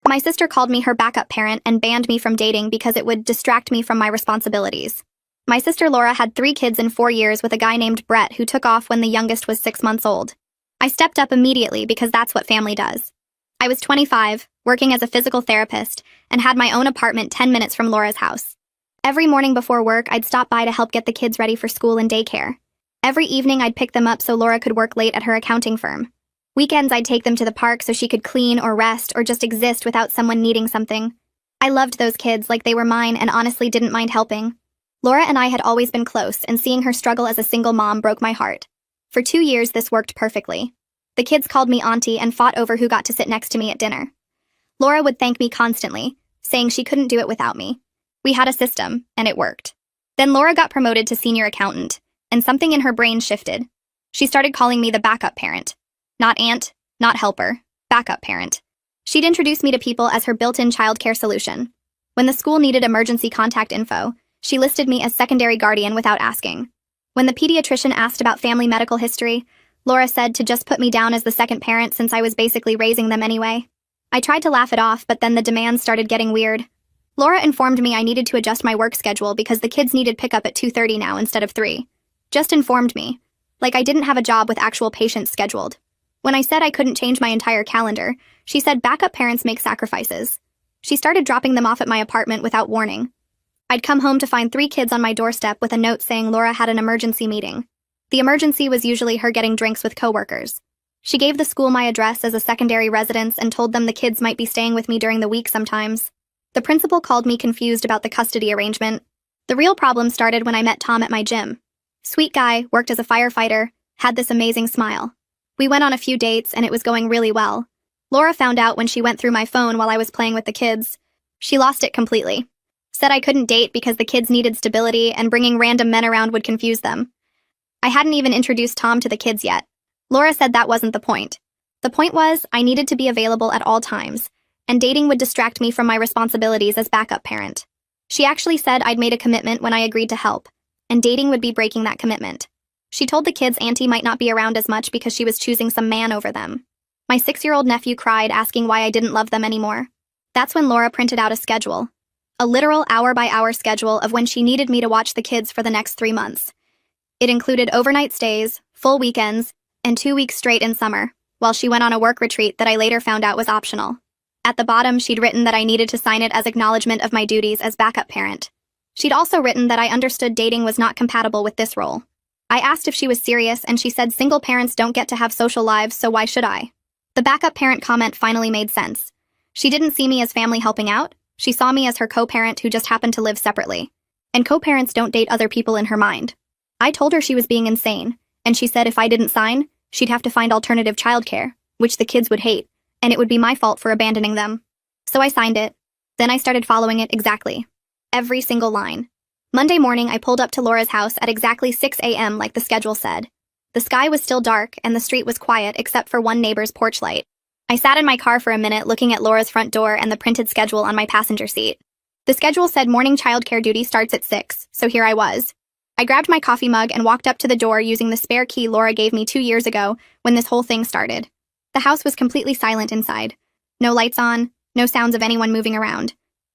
My sister called me her backup parent and banned me from dating because it would distract me from my responsibilities. My sister Laura had 3 kids in 4 years with a guy named Brett who took off when the youngest was 6 months old. I stepped up immediately because that's what family does. I was 25, working as a physical therapist, and had my own apartment 10 minutes from Laura's house. Every morning before work, I'd stop by to help get the kids ready for school and daycare. Every evening, I'd pick them up so Laura could work late at her accounting firm. Weekends, I'd take them to the park so she could clean or rest or just exist without someone needing something. I loved those kids like they were mine and honestly didn't mind helping. Laura and I had always been close, and seeing her struggle as a single mom broke my heart. For 2 years, this worked perfectly. The kids called me auntie and fought over who got to sit next to me at dinner. Laura would thank me constantly, saying she couldn't do it without me. We had a system, and it worked. Then Laura got promoted to senior accountant, and something in her brain shifted. She started calling me the backup parent. Not aunt, not helper, backup parent. She'd introduce me to people as her built-in childcare solution. When the school needed emergency contact info, she listed me as secondary guardian without asking. When the pediatrician asked about family medical history, Laura said to just put me down as the second parent since I was basically raising them anyway. I tried to laugh it off, but then the demands started getting weird. Laura informed me I needed to adjust my work schedule because the kids needed pickup at 2:30 now instead of 3. Just informed me. Like I didn't have a job with actual patients scheduled. When I said I couldn't change my entire calendar, she said backup parents make sacrifices. She started dropping them off at my apartment without warning. I'd come home to find 3 kids on my doorstep with a note saying Laura had an emergency meeting. The emergency was usually her getting drinks with coworkers. She gave the school my address as a secondary residence and told them the kids might be staying with me during the week sometimes. The principal called me confused about the custody arrangement. The real problem started when I met Tom at my gym. Sweet guy, worked as a firefighter, had this amazing smile. We went on a few dates and it was going really well. Laura found out when she went through my phone while I was playing with the kids. She lost it completely. Said I couldn't date because the kids needed stability and bringing random men around would confuse them. I hadn't even introduced Tom to the kids yet. Laura said that wasn't the point. The point was I needed to be available at all times, and dating would distract me from my responsibilities as backup parent. She actually said I'd made a commitment when I agreed to help, and dating would be breaking that commitment. She told the kids Auntie might not be around as much because she was choosing some man over them. My 6-year-old nephew cried, asking why I didn't love them anymore. That's when Laura printed out a schedule. A literal hour-by-hour schedule of when she needed me to watch the kids for the next 3 months. It included overnight stays, full weekends, and 2 weeks straight in summer, while she went on a work retreat that I later found out was optional. At the bottom, she'd written that I needed to sign it as acknowledgement of my duties as backup parent. She'd also written that I understood dating was not compatible with this role. I asked if she was serious, and she said single parents don't get to have social lives, so why should I? The backup parent comment finally made sense. She didn't see me as family helping out. She saw me as her co-parent who just happened to live separately. And co-parents don't date other people in her mind. I told her she was being insane, and she said if I didn't sign, she'd have to find alternative childcare, which the kids would hate, and it would be my fault for abandoning them. So I signed it. Then I started following it exactly. Every single line. Monday morning, I pulled up to Laura's house at exactly 6 a.m. like the schedule said. The sky was still dark, and the street was quiet except for one neighbor's porch light. I sat in my car for a minute looking at Laura's front door and the printed schedule on my passenger seat. The schedule said morning childcare duty starts at 6, so here I was. I grabbed my coffee mug and walked up to the door using the spare key Laura gave me 2 years ago when this whole thing started. The house was completely silent inside. No lights on, no sounds of anyone moving around.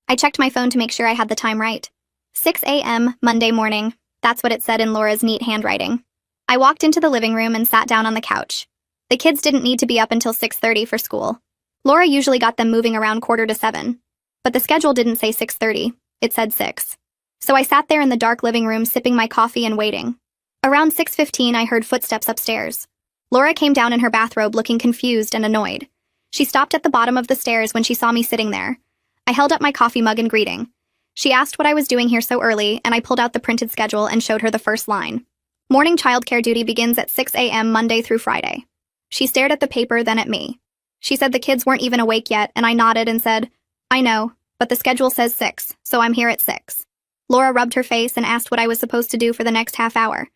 I checked my phone to make sure I had the time right. 6 a.m. Monday morning. That's what it said in Laura's neat handwriting. I walked into the living room and sat down on the couch. The kids didn't need to be up until 6:30 for school. Laura usually got them moving around 6:45. But the schedule didn't say 6:30, it said 6. So I sat there in the dark living room sipping my coffee and waiting. Around 6:15 I heard footsteps upstairs. Laura came down in her bathrobe looking confused and annoyed. She stopped at the bottom of the stairs when she saw me sitting there. I held up my coffee mug in greeting. She asked what I was doing here so early, and I pulled out the printed schedule and showed her the first line. Morning childcare duty begins at 6 a.m. Monday through Friday. She stared at the paper, then at me. She said the kids weren't even awake yet, and I nodded and said, I know, but the schedule says 6, so I'm here at 6. Laura rubbed her face and asked what I was supposed to do for the next half hour.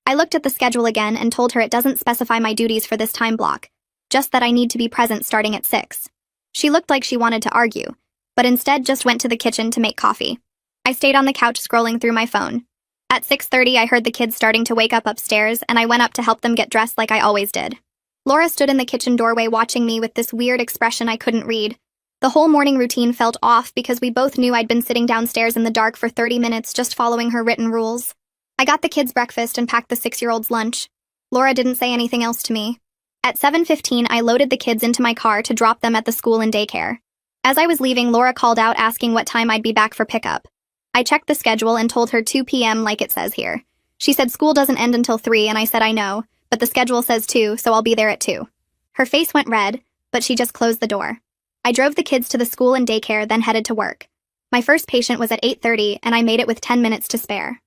I looked at the schedule again and told her it doesn't specify my duties for this time block, just that I need to be present starting at 6. She looked like she wanted to argue, but instead just went to the kitchen to make coffee. I stayed on the couch scrolling through my phone. At 6:30, I heard the kids starting to wake up upstairs, and I went up to help them get dressed like I always did. Laura stood in the kitchen doorway watching me with this weird expression I couldn't read. The whole morning routine felt off because we both knew I'd been sitting downstairs in the dark for 30 minutes just following her written rules. I got the kids breakfast and packed the 6-year-old's lunch. Laura didn't say anything else to me. At 7:15, I loaded the kids into my car to drop them at the school and daycare. As I was leaving, Laura called out asking what time I'd be back for pickup. I checked the schedule and told her 2 p.m. like it says here. She said school doesn't end until 3, and I said I know, but the schedule says 2, so I'll be there at 2. Her face went red, but she just closed the door. I drove the kids to the school and daycare, then headed to work. My first patient was at 8:30, and I made it with 10 minutes to spare.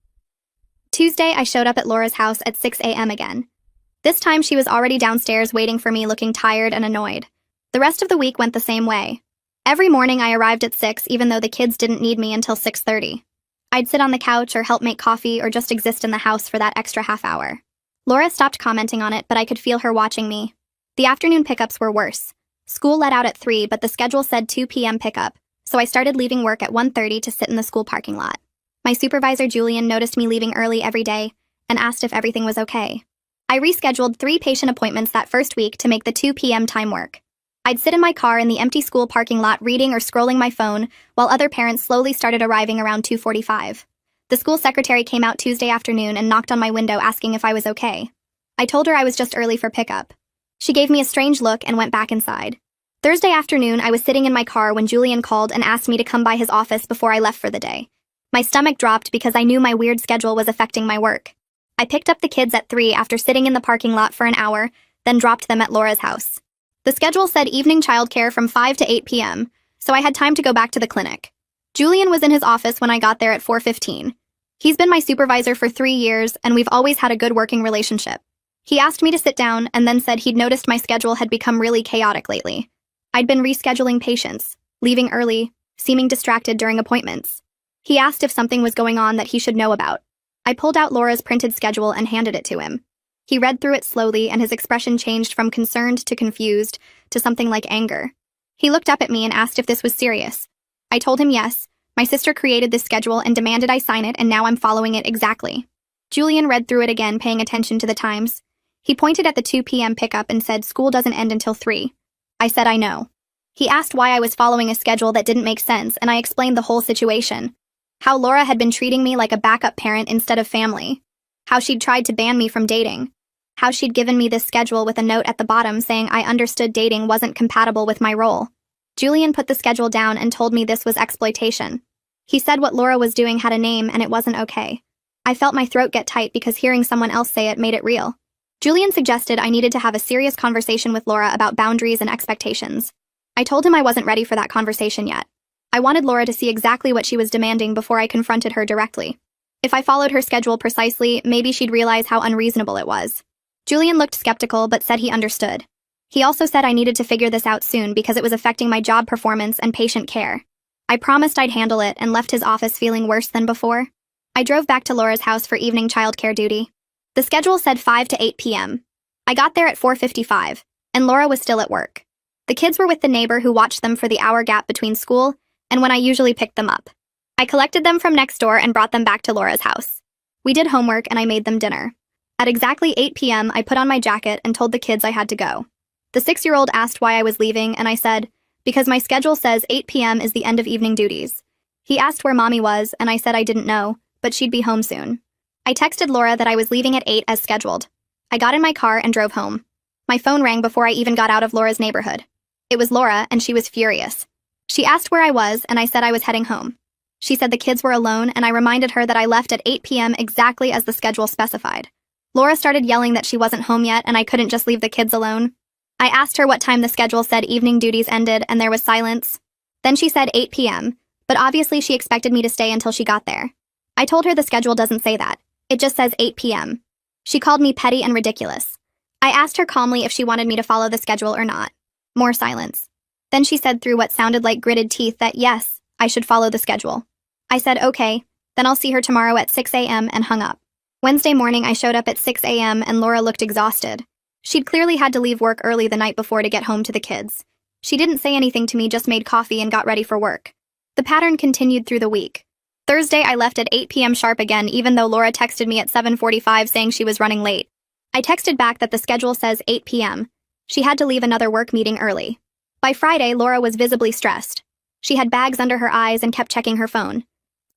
Tuesday, I showed up at Laura's house at 6 a.m. again. This time, she was already downstairs waiting for me, looking tired and annoyed. The rest of the week went the same way. Every morning, I arrived at 6, even though the kids didn't need me until 6:30. I'd sit on the couch or help make coffee or just exist in the house for that extra half hour. Laura stopped commenting on it, but I could feel her watching me. The afternoon pickups were worse. School let out at 3, but the schedule said 2 p.m. pickup, so I started leaving work at 1:30 to sit in the school parking lot. My supervisor, Julian, noticed me leaving early every day and asked if everything was okay. I rescheduled 3 patient appointments that first week to make the 2 p.m. time work. I'd sit in my car in the empty school parking lot reading or scrolling my phone while other parents slowly started arriving around 2:45. The school secretary came out Tuesday afternoon and knocked on my window asking if I was okay. I told her I was just early for pickup. She gave me a strange look and went back inside. Thursday afternoon, I was sitting in my car when Julian called and asked me to come by his office before I left for the day. My stomach dropped because I knew my weird schedule was affecting my work. I picked up the kids at 3 after sitting in the parking lot for an hour, then dropped them at Laura's house. The schedule said evening childcare from 5 to 8 p.m., so I had time to go back to the clinic. Julian was in his office when I got there at 4:15. He's been my supervisor for 3 years, and we've always had a good working relationship. He asked me to sit down and then said he'd noticed my schedule had become really chaotic lately. I'd been rescheduling patients, leaving early, seeming distracted during appointments. He asked if something was going on that he should know about. I pulled out Laura's printed schedule and handed it to him. He read through it slowly, and his expression changed from concerned to confused to something like anger. He looked up at me and asked if this was serious. I told him yes. My sister created this schedule and demanded I sign it, and now I'm following it exactly. Julian read through it again, paying attention to the times. He pointed at the 2 p.m. pickup and said school doesn't end until 3. I said I know. He asked why I was following a schedule that didn't make sense, and I explained the whole situation. How Laura had been treating me like a backup parent instead of family. How she'd tried to ban me from dating. How she'd given me this schedule with a note at the bottom saying I understood dating wasn't compatible with my role. Julian put the schedule down and told me this was exploitation. He said what Laura was doing had a name and it wasn't okay. I felt my throat get tight because hearing someone else say it made it real. Julian suggested I needed to have a serious conversation with Laura about boundaries and expectations. I told him I wasn't ready for that conversation yet. I wanted Laura to see exactly what she was demanding before I confronted her directly. If I followed her schedule precisely, maybe she'd realize how unreasonable it was. Julian looked skeptical but said he understood. He also said I needed to figure this out soon because it was affecting my job performance and patient care. I promised I'd handle it and left his office feeling worse than before. I drove back to Laura's house for evening childcare duty. The schedule said 5 to 8 p.m. I got there at 4:55, and Laura was still at work. The kids were with the neighbor who watched them for the hour gap between school and when I usually picked them up. I collected them from next door and brought them back to Laura's house. We did homework and I made them dinner. At exactly 8 p.m., I put on my jacket and told the kids I had to go. The 6-year-old asked why I was leaving, and I said, because my schedule says 8 p.m. is the end of evening duties. He asked where Mommy was, and I said I didn't know, but she'd be home soon. I texted Laura that I was leaving at 8 as scheduled. I got in my car and drove home. My phone rang before I even got out of Laura's neighborhood. It was Laura, and she was furious. She asked where I was, and I said I was heading home. She said the kids were alone, and I reminded her that I left at 8 p.m. exactly as the schedule specified. Laura started yelling that she wasn't home yet and I couldn't just leave the kids alone. I asked her what time the schedule said evening duties ended, and there was silence. Then she said 8 p.m., but obviously she expected me to stay until she got there. I told her the schedule doesn't say that. It just says 8 p.m. She called me petty and ridiculous. I asked her calmly if she wanted me to follow the schedule or not. More silence. Then she said through what sounded like gritted teeth that yes, I should follow the schedule. I said okay, then I'll see her tomorrow at 6 a.m. and hung up. Wednesday morning, I showed up at 6 a.m. and Laura looked exhausted. She'd clearly had to leave work early the night before to get home to the kids. She didn't say anything to me, just made coffee and got ready for work. The pattern continued through the week. Thursday, I left at 8 p.m. sharp again, even though Laura texted me at 7:45 saying she was running late. I texted back that the schedule says 8 p.m. She had to leave another work meeting early. By Friday, Laura was visibly stressed. She had bags under her eyes and kept checking her phone.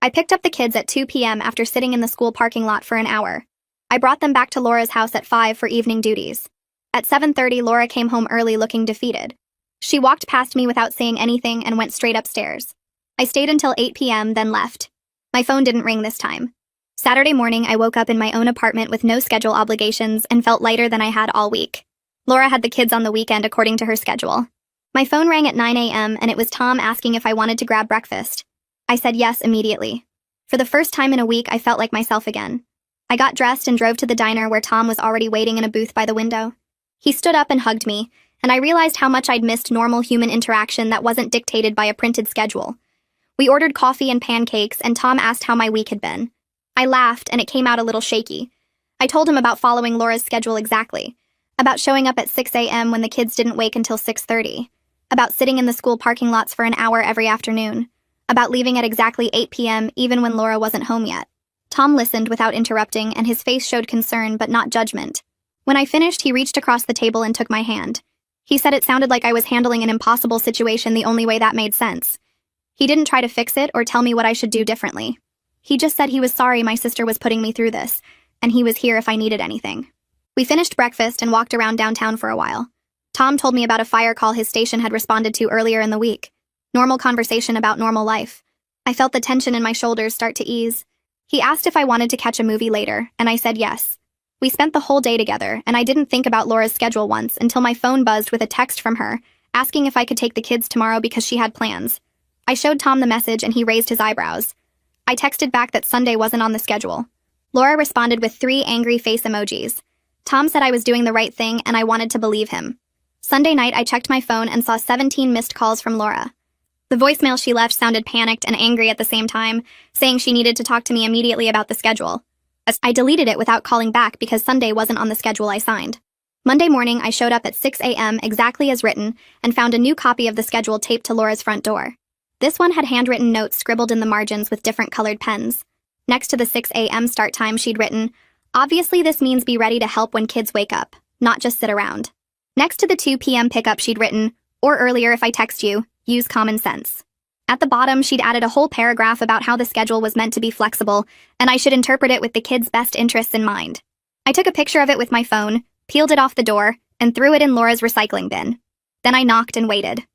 I picked up the kids at 2 p.m. after sitting in the school parking lot for an hour. I brought them back to Laura's house at 5 for evening duties. At 7:30, Laura came home early looking defeated. She walked past me without saying anything and went straight upstairs. I stayed until 8 p.m., then left. My phone didn't ring this time. Saturday morning, I woke up in my own apartment with no schedule obligations and felt lighter than I had all week. Laura had the kids on the weekend according to her schedule. My phone rang at 9 a.m. and it was Tom asking if I wanted to grab breakfast. I said yes immediately. For the first time in a week, I felt like myself again. I got dressed and drove to the diner where Tom was already waiting in a booth by the window. He stood up and hugged me, and I realized how much I'd missed normal human interaction that wasn't dictated by a printed schedule. We ordered coffee and pancakes, and Tom asked how my week had been. I laughed, and it came out a little shaky. I told him about following Laura's schedule exactly, about showing up at 6 a.m. when the kids didn't wake until 6:30, about sitting in the school parking lots for an hour every afternoon, about leaving at exactly 8 p.m. even when Laura wasn't home yet. Tom listened without interrupting, and his face showed concern but not judgment. When I finished, he reached across the table and took my hand. He said it sounded like I was handling an impossible situation the only way that made sense. He didn't try to fix it or tell me what I should do differently. He just said he was sorry my sister was putting me through this, and he was here if I needed anything. We finished breakfast and walked around downtown for a while. Tom told me about a fire call his station had responded to earlier in the week. Normal conversation about normal life. I felt the tension in my shoulders start to ease. He asked if I wanted to catch a movie later, and I said yes. We spent the whole day together, and I didn't think about Laura's schedule once until my phone buzzed with a text from her, asking if I could take the kids tomorrow because she had plans. I showed Tom the message and he raised his eyebrows. I texted back that Sunday wasn't on the schedule. Laura responded with 3 angry face emojis. Tom said I was doing the right thing and I wanted to believe him. Sunday night, I checked my phone and saw 17 missed calls from Laura. The voicemail she left sounded panicked and angry at the same time, saying she needed to talk to me immediately about the schedule. I deleted it without calling back because Sunday wasn't on the schedule I signed. Monday morning, I showed up at 6 a.m. exactly as written and found a new copy of the schedule taped to Laura's front door. This one had handwritten notes scribbled in the margins with different colored pens. Next to the 6 a.m. start time, she'd written, "Obviously this means be ready to help when kids wake up, not just sit around." Next to the 2 p.m. pickup, she'd written, "Or earlier if I text you, use common sense." At the bottom, she'd added a whole paragraph about how the schedule was meant to be flexible, and I should interpret it with the kids' best interests in mind. I took a picture of it with my phone, peeled it off the door, and threw it in Laura's recycling bin. Then I knocked and waited.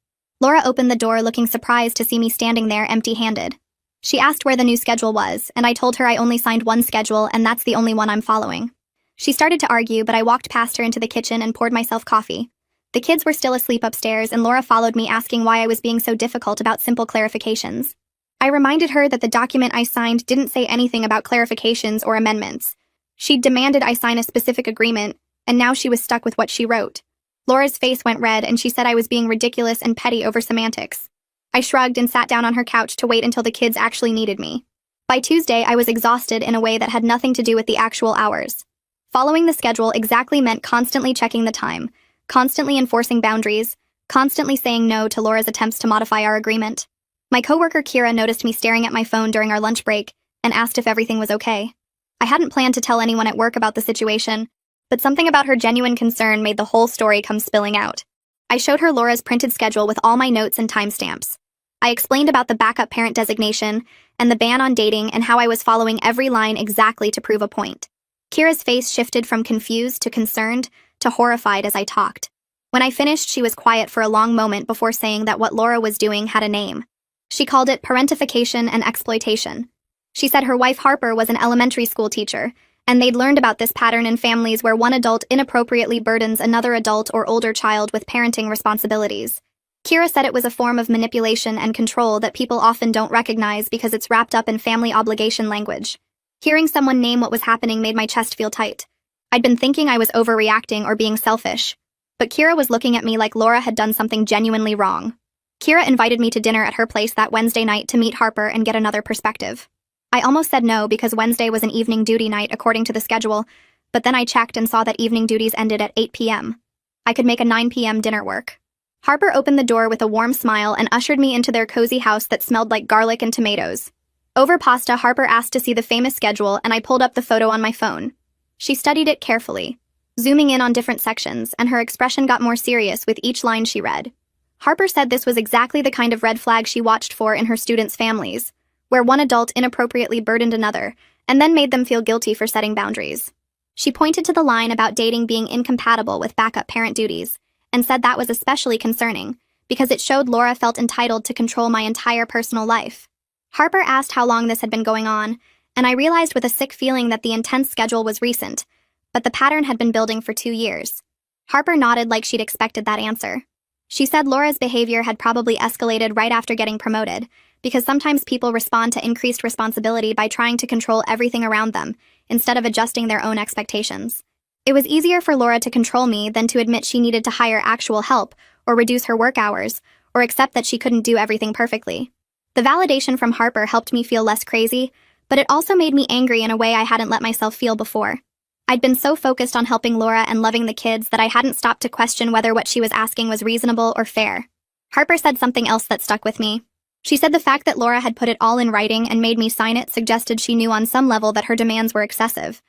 Laura opened the door looking surprised to see me standing there empty-handed. She asked where the new schedule was, and I told her I only signed one schedule and that's the only one I'm following. She started to argue, but I walked past her into the kitchen and poured myself coffee. The kids were still asleep upstairs, and Laura followed me asking why I was being so difficult about simple clarifications. I reminded her that the document I signed didn't say anything about clarifications or amendments. She'd demanded I sign a specific agreement, and now she was stuck with what she wrote. Laura's face went red, and she said I was being ridiculous and petty over semantics. I shrugged and sat down on her couch to wait until the kids actually needed me. By Tuesday, I was exhausted in a way that had nothing to do with the actual hours. Following the schedule exactly meant constantly checking the time, constantly enforcing boundaries, constantly saying no to Laura's attempts to modify our agreement. My coworker Kira noticed me staring at my phone during our lunch break and asked if everything was okay. I hadn't planned to tell anyone at work about the situation, but something about her genuine concern made the whole story come spilling out. I showed her Laura's printed schedule with all my notes and timestamps. I explained about the backup parent designation and the ban on dating and how I was following every line exactly to prove a point. Kira's face shifted from confused to concerned to horrified as I talked. When I finished, she was quiet for a long moment before saying that what Laura was doing had a name. She called it parentification and exploitation. She said her wife Harper was an elementary school teacher, and they'd learned about this pattern in families where one adult inappropriately burdens another adult or older child with parenting responsibilities. Kira said it was a form of manipulation and control that people often don't recognize because it's wrapped up in family obligation language. Hearing someone name what was happening made my chest feel tight. I'd been thinking I was overreacting or being selfish, but Kira was looking at me like Laura had done something genuinely wrong. Kira invited me to dinner at her place that Wednesday night to meet Harper and get another perspective. I almost said no because Wednesday was an evening duty night according to the schedule, but then I checked and saw that evening duties ended at 8 p.m. I could make a 9 p.m. dinner work. Harper opened the door with a warm smile and ushered me into their cozy house that smelled like garlic and tomatoes. Over pasta, Harper asked to see the famous schedule, and I pulled up the photo on my phone. She studied it carefully, zooming in on different sections, and her expression got more serious with each line she read. Harper said this was exactly the kind of red flag she watched for in her students' families, where one adult inappropriately burdened another and then made them feel guilty for setting boundaries. She pointed to the line about dating being incompatible with backup parent duties and said that was especially concerning because it showed Laura felt entitled to control my entire personal life. Harper asked how long this had been going on, and I realized with a sick feeling that the intense schedule was recent, but the pattern had been building for 2 years. Harper nodded like she'd expected that answer. She said Laura's behavior had probably escalated right after getting promoted, because sometimes people respond to increased responsibility by trying to control everything around them, instead of adjusting their own expectations. It was easier for Laura to control me than to admit she needed to hire actual help, or reduce her work hours, or accept that she couldn't do everything perfectly. The validation from Harper helped me feel less crazy, but it also made me angry in a way I hadn't let myself feel before. I'd been so focused on helping Laura and loving the kids that I hadn't stopped to question whether what she was asking was reasonable or fair. Harper said something else that stuck with me. She said the fact that Laura had put it all in writing and made me sign it suggested she knew on some level that her demands were excessive.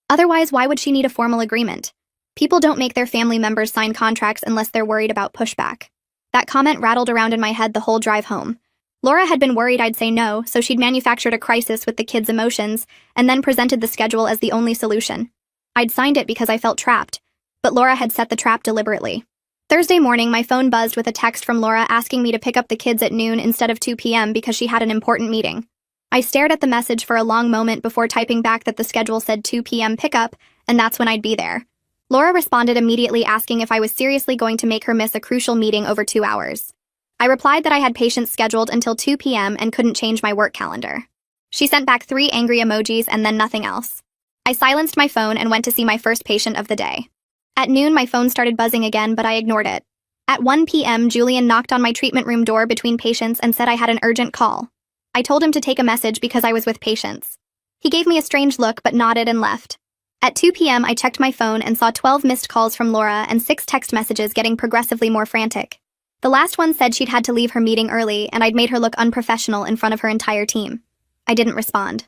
Otherwise, why would she need a formal agreement? People don't make their family members sign contracts unless they're worried about pushback. That comment rattled around in my head the whole drive home. Laura had been worried I'd say no, so she'd manufactured a crisis with the kids' emotions and then presented the schedule as the only solution. I'd signed it because I felt trapped, but Laura had set the trap deliberately. Thursday morning, my phone buzzed with a text from Laura asking me to pick up the kids at noon instead of 2 p.m. because she had an important meeting. I stared at the message for a long moment before typing back that the schedule said 2 p.m. pickup, and that's when I'd be there. Laura responded immediately asking if I was seriously going to make her miss a crucial meeting over 2 hours. I replied that I had patients scheduled until 2 p.m. and couldn't change my work calendar. She sent back 3 angry emojis and then nothing else. I silenced my phone and went to see my first patient of the day. At noon, my phone started buzzing again, but I ignored it. At 1 p.m., Julian knocked on my treatment room door between patients and said I had an urgent call. I told him to take a message because I was with patients. He gave me a strange look but nodded and left. At 2 p.m., I checked my phone and saw 12 missed calls from Laura and 6 text messages getting progressively more frantic. The last one said she'd had to leave her meeting early and I'd made her look unprofessional in front of her entire team. I didn't respond.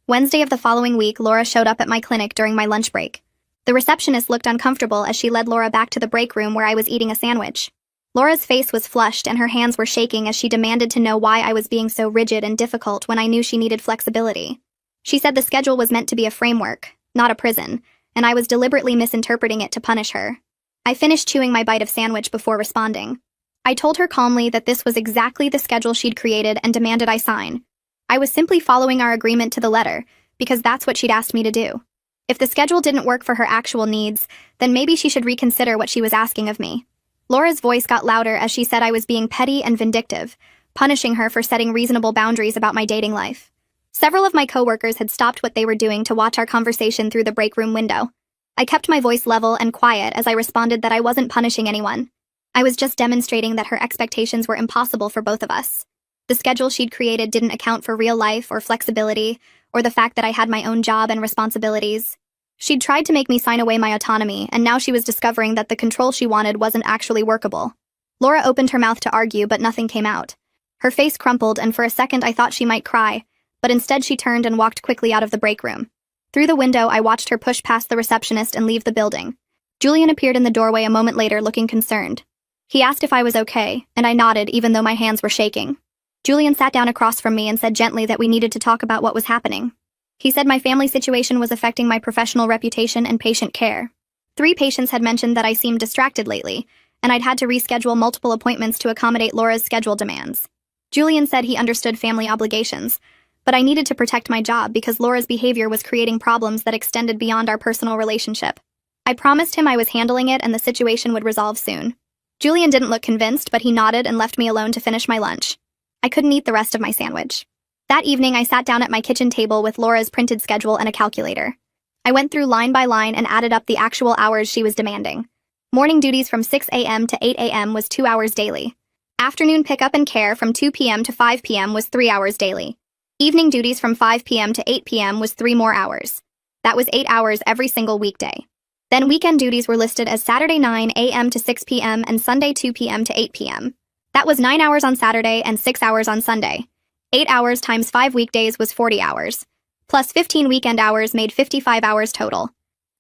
Wednesday of the following week, Laura showed up at my clinic during my lunch break. The receptionist looked uncomfortable as she led Laura back to the break room where I was eating a sandwich. Laura's face was flushed and her hands were shaking as she demanded to know why I was being so rigid and difficult when I knew she needed flexibility. She said the schedule was meant to be a framework, not a prison, and I was deliberately misinterpreting it to punish her. I finished chewing my bite of sandwich before responding. I told her calmly that this was exactly the schedule she'd created and demanded I sign. I was simply following our agreement to the letter, because that's what she'd asked me to do. If the schedule didn't work for her actual needs, then maybe she should reconsider what she was asking of me. Laura's voice got louder as she said I was being petty and vindictive, punishing her for setting reasonable boundaries about my dating life. Several of my coworkers had stopped what they were doing to watch our conversation through the break room window. I kept my voice level and quiet as I responded that I wasn't punishing anyone. I was just demonstrating that her expectations were impossible for both of us. The schedule she'd created didn't account for real life or flexibility, or the fact that I had my own job and responsibilities. She'd tried to make me sign away my autonomy, and now she was discovering that the control she wanted wasn't actually workable. Laura opened her mouth to argue, but nothing came out. Her face crumpled, and for a second I thought she might cry, but instead she turned and walked quickly out of the break room. Through the window, I watched her push past the receptionist and leave the building. Julian appeared in the doorway a moment later, looking concerned. He asked if I was okay, and I nodded even though my hands were shaking. Julian sat down across from me and said gently that we needed to talk about what was happening. He said my family situation was affecting my professional reputation and patient care. 3 patients had mentioned that I seemed distracted lately, and I'd had to reschedule multiple appointments to accommodate Laura's schedule demands. Julian said he understood family obligations, but I needed to protect my job because Laura's behavior was creating problems that extended beyond our personal relationship. I promised him I was handling it and the situation would resolve soon. Julian didn't look convinced, but he nodded and left me alone to finish my lunch. I couldn't eat the rest of my sandwich. That evening, I sat down at my kitchen table with Laura's printed schedule and a calculator. I went through line by line and added up the actual hours she was demanding. Morning duties from 6 a.m. to 8 a.m. was 2 hours daily. Afternoon pickup and care from 2 p.m. to 5 p.m. was 3 hours daily. Evening duties from 5 p.m. to 8 p.m. was 3 more hours. That was 8 hours every single weekday. Then weekend duties were listed as Saturday 9 a.m. to 6 p.m. and Sunday 2 p.m. to 8 p.m. That was 9 hours on Saturday and 6 hours on Sunday. 8 hours times 5 weekdays was 40 hours. Plus 15 weekend hours made 55 hours total.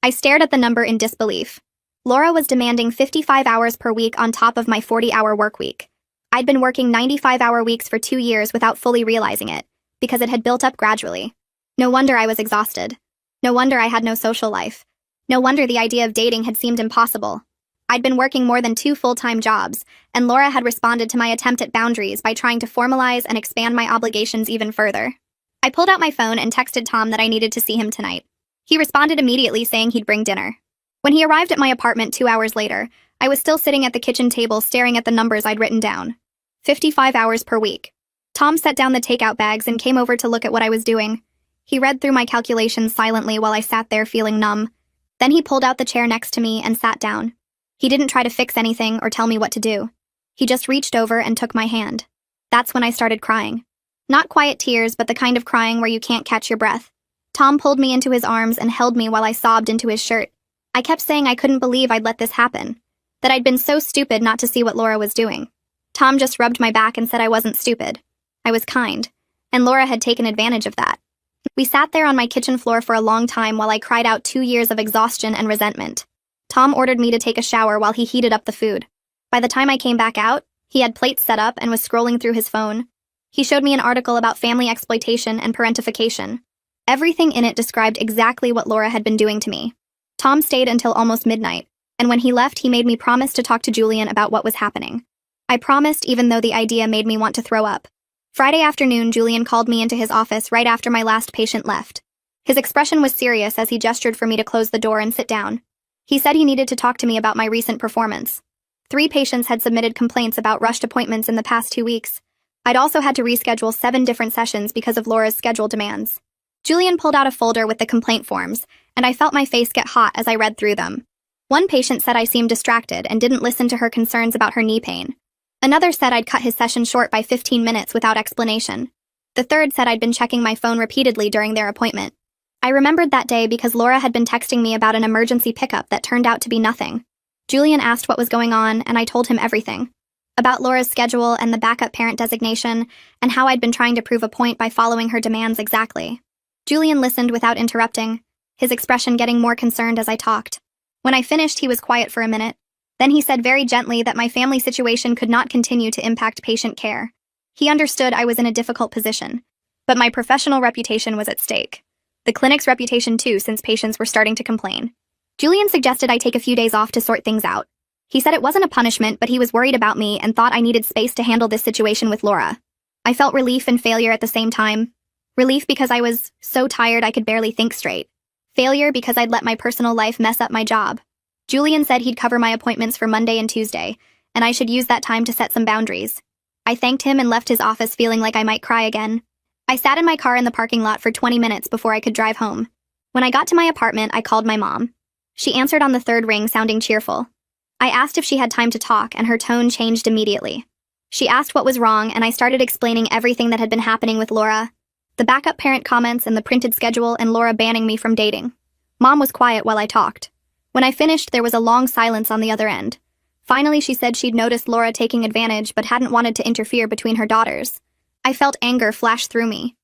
I stared at the number in disbelief. Laura was demanding 55 hours per week on top of my 40-hour work week. I'd been working 95-hour weeks for 2 years without fully realizing it, because it had built up gradually. No wonder I was exhausted. No wonder I had no social life. No wonder the idea of dating had seemed impossible. I'd been working more than 2 full-time jobs, and Laura had responded to my attempt at boundaries by trying to formalize and expand my obligations even further. I pulled out my phone and texted Tom that I needed to see him tonight. He responded immediately saying he'd bring dinner. When he arrived at my apartment 2 hours later, I was still sitting at the kitchen table staring at the numbers I'd written down. 55 hours per week. Tom set down the takeout bags and came over to look at what I was doing. He read through my calculations silently while I sat there feeling numb. Then he pulled out the chair next to me and sat down. He didn't try to fix anything or tell me what to do. He just reached over and took my hand. That's when I started crying. Not quiet tears, but the kind of crying where you can't catch your breath. Tom pulled me into his arms and held me while I sobbed into his shirt. I kept saying I couldn't believe I'd let this happen, that I'd been so stupid not to see what Laura was doing. Tom just rubbed my back and said I wasn't stupid. I was kind, and Laura had taken advantage of that. We sat there on my kitchen floor for a long time while I cried out 2 years of exhaustion and resentment. Tom ordered me to take a shower while he heated up the food. By the time I came back out, he had plates set up and was scrolling through his phone. He showed me an article about family exploitation and parentification. Everything in it described exactly what Laura had been doing to me. Tom stayed until almost midnight, and when he left, he made me promise to talk to Julian about what was happening. I promised even though the idea made me want to throw up. Friday afternoon, Julian called me into his office right after my last patient left. His expression was serious as he gestured for me to close the door and sit down. He said he needed to talk to me about my recent performance. 3 patients had submitted complaints about rushed appointments in the past 2 weeks. I'd also had to reschedule 7 different sessions because of Laura's schedule demands. Julian pulled out a folder with the complaint forms, and I felt my face get hot as I read through them. One patient said I seemed distracted and didn't listen to her concerns about her knee pain. Another said I'd cut his session short by 15 minutes without explanation. The third said I'd been checking my phone repeatedly during their appointment. I remembered that day because Laura had been texting me about an emergency pickup that turned out to be nothing. Julian asked what was going on, and I told him everything. About Laura's schedule and the backup parent designation, and how I'd been trying to prove a point by following her demands exactly. Julian listened without interrupting, his expression getting more concerned as I talked. When I finished, he was quiet for a minute. Then he said very gently that my family situation could not continue to impact patient care. He understood I was in a difficult position, but my professional reputation was at stake. The clinic's reputation too, since patients were starting to complain. Julian suggested I take a few days off to sort things out. He said it wasn't a punishment, but he was worried about me and thought I needed space to handle this situation with Laura. I felt relief and failure at the same time. Relief because I was so tired I could barely think straight. Failure because I'd let my personal life mess up my job. Julian said he'd cover my appointments for Monday and Tuesday, and I should use that time to set some boundaries. I thanked him and left his office feeling like I might cry again. I sat in my car in the parking lot for 20 minutes before I could drive home. When I got to my apartment, I called my mom. She answered on the 3rd ring, sounding cheerful. I asked if she had time to talk, and her tone changed immediately. She asked what was wrong, and I started explaining everything that had been happening with Laura. The backup parent comments and the printed schedule and Laura banning me from dating. Mom was quiet while I talked. When I finished, there was a long silence on the other end. Finally, she said she'd noticed Laura taking advantage but hadn't wanted to interfere between her daughters. I felt anger flash through me.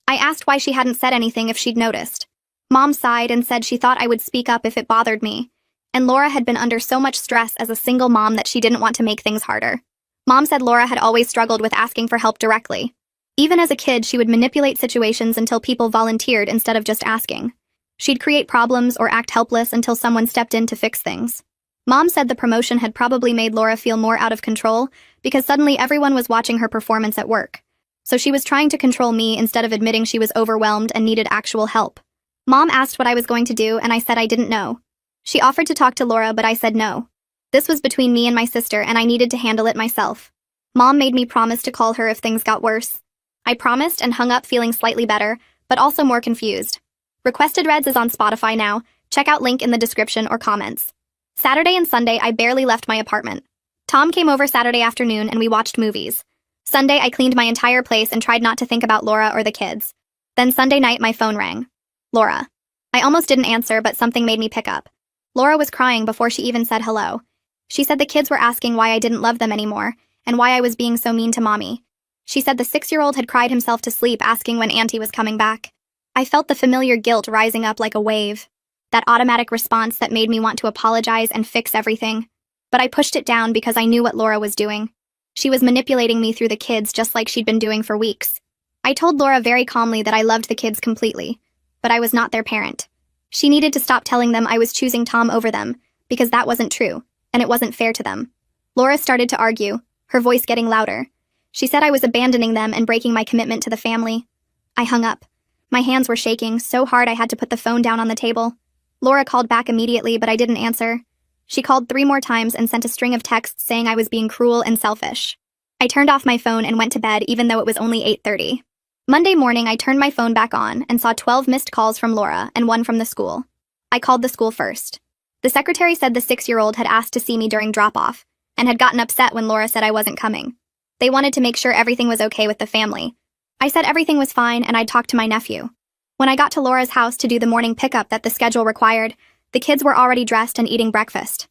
I asked why she hadn't said anything if she'd noticed. Mom sighed and said she thought I would speak up if it bothered me, and Laura had been under so much stress as a single mom that she didn't want to make things harder. Mom said Laura had always struggled with asking for help directly. Even as a kid, she would manipulate situations until people volunteered instead of just asking. She'd create problems or act helpless until someone stepped in to fix things. Mom said the promotion had probably made Laura feel more out of control because suddenly everyone was watching her performance at work. So she was trying to control me instead of admitting she was overwhelmed and needed actual help. Mom asked what I was going to do, and I said I didn't know. She offered to talk to Laura, but I said no. This was between me and my sister, and I needed to handle it myself. Mom made me promise to call her if things got worse. I promised and hung up feeling slightly better, but also more confused. Requested Reds is on Spotify now. Check out link in the description or comments. Saturday and Sunday, I barely left my apartment. Tom came over Saturday afternoon and we watched movies. Sunday, I cleaned my entire place and tried not to think about Laura or the kids. Then Sunday night, my phone rang. Laura. I almost didn't answer, but something made me pick up. Laura was crying before she even said hello. She said the kids were asking why I didn't love them anymore, and why I was being so mean to Mommy. She said the 6-year-old had cried himself to sleep asking when Auntie was coming back. I felt the familiar guilt rising up like a wave. that automatic response that made me want to apologize and fix everything. But I pushed it down because I knew what Laura was doing. She was manipulating me through the kids just like she'd been doing for weeks. I told Laura very calmly that I loved the kids completely, but I was not their parent. She needed to stop telling them I was choosing Tom over them, because that wasn't true, and it wasn't fair to them. Laura started to argue, her voice getting louder. She said I was abandoning them and breaking my commitment to the family. I hung up. My hands were shaking so hard I had to put the phone down on the table. Laura called back immediately, but I didn't answer. She called 3 more times and sent a string of texts saying I was being cruel and selfish. I turned off my phone and went to bed even though it was only 8:30. Monday morning, I turned my phone back on and saw 12 missed calls from Laura and 1 from the school. I called the school first. The secretary said the 6-year-old had asked to see me during drop-off and had gotten upset when Laura said I wasn't coming. They wanted to make sure everything was okay with the family. I said everything was fine and I'd talk to my nephew. When I got to Laura's house to do the morning pickup that the schedule required, the kids were already dressed and eating breakfast.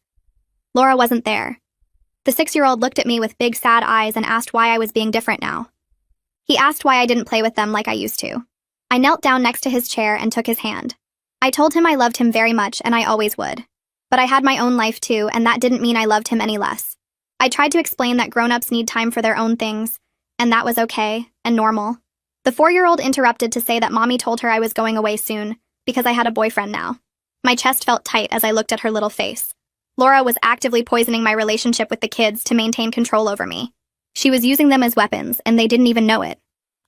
Laura wasn't there. The 6-year-old looked at me with big sad eyes and asked why I was being different now. He asked why I didn't play with them like I used to. I knelt down next to his chair and took his hand. I told him I loved him very much and I always would. But I had my own life too, and that didn't mean I loved him any less. I tried to explain that grown-ups need time for their own things, and that was okay and normal. The 4-year-old interrupted to say that Mommy told her I was going away soon, because I had a boyfriend now. My chest felt tight as I looked at her little face. Laura was actively poisoning my relationship with the kids to maintain control over me. She was using them as weapons, and they didn't even know it.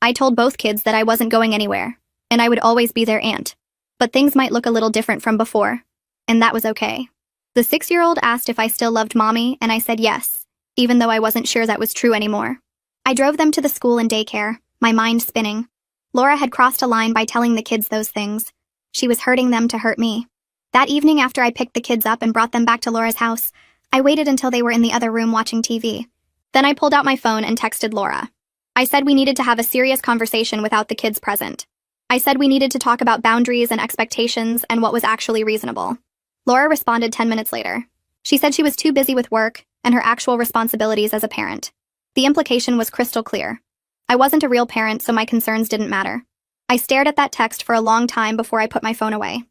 I told both kids that I wasn't going anywhere, and I would always be their aunt. But things might look a little different from before, and that was okay. The 6-year-old asked if I still loved Mommy, and I said yes, even though I wasn't sure that was true anymore. I drove them to the school and daycare, my mind spinning. Laura had crossed a line by telling the kids those things. She was hurting them to hurt me. That evening after I picked the kids up and brought them back to Laura's house, I waited until they were in the other room watching TV. Then I pulled out my phone and texted Laura. I said we needed to have a serious conversation without the kids present. I said we needed to talk about boundaries and expectations and what was actually reasonable. Laura responded 10 minutes later. She said she was too busy with work and her actual responsibilities as a parent. The implication was crystal clear. I wasn't a real parent, so my concerns didn't matter. I stared at that text for a long time before I put my phone away.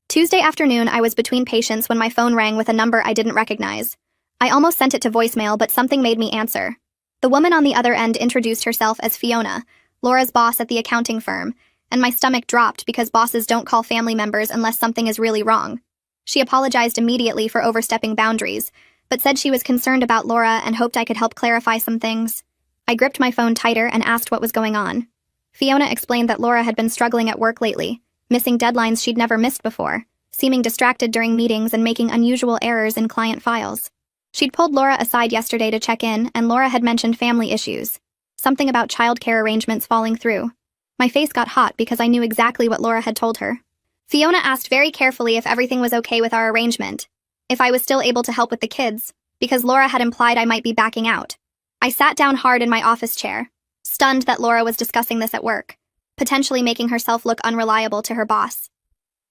Tuesday afternoon, I was between patients when my phone rang with a number I didn't recognize. I almost sent it to voicemail, but something made me answer. The woman on the other end introduced herself as Fiona, Laura's boss at the accounting firm, and my stomach dropped because bosses don't call family members unless something is really wrong. She apologized immediately for overstepping boundaries, but said she was concerned about Laura and hoped I could help clarify some things. I gripped my phone tighter and asked what was going on. Fiona explained that Laura had been struggling at work lately, missing deadlines she'd never missed before, seeming distracted during meetings and making unusual errors in client files. She'd pulled Laura aside yesterday to check in, and Laura had mentioned family issues. Something about childcare arrangements falling through. My face got hot because I knew exactly what Laura had told her. Fiona asked very carefully if everything was okay with our arrangement, if I was still able to help with the kids, because Laura had implied I might be backing out. I sat down hard in my office chair, stunned that Laura was discussing this at work, potentially making herself look unreliable to her boss.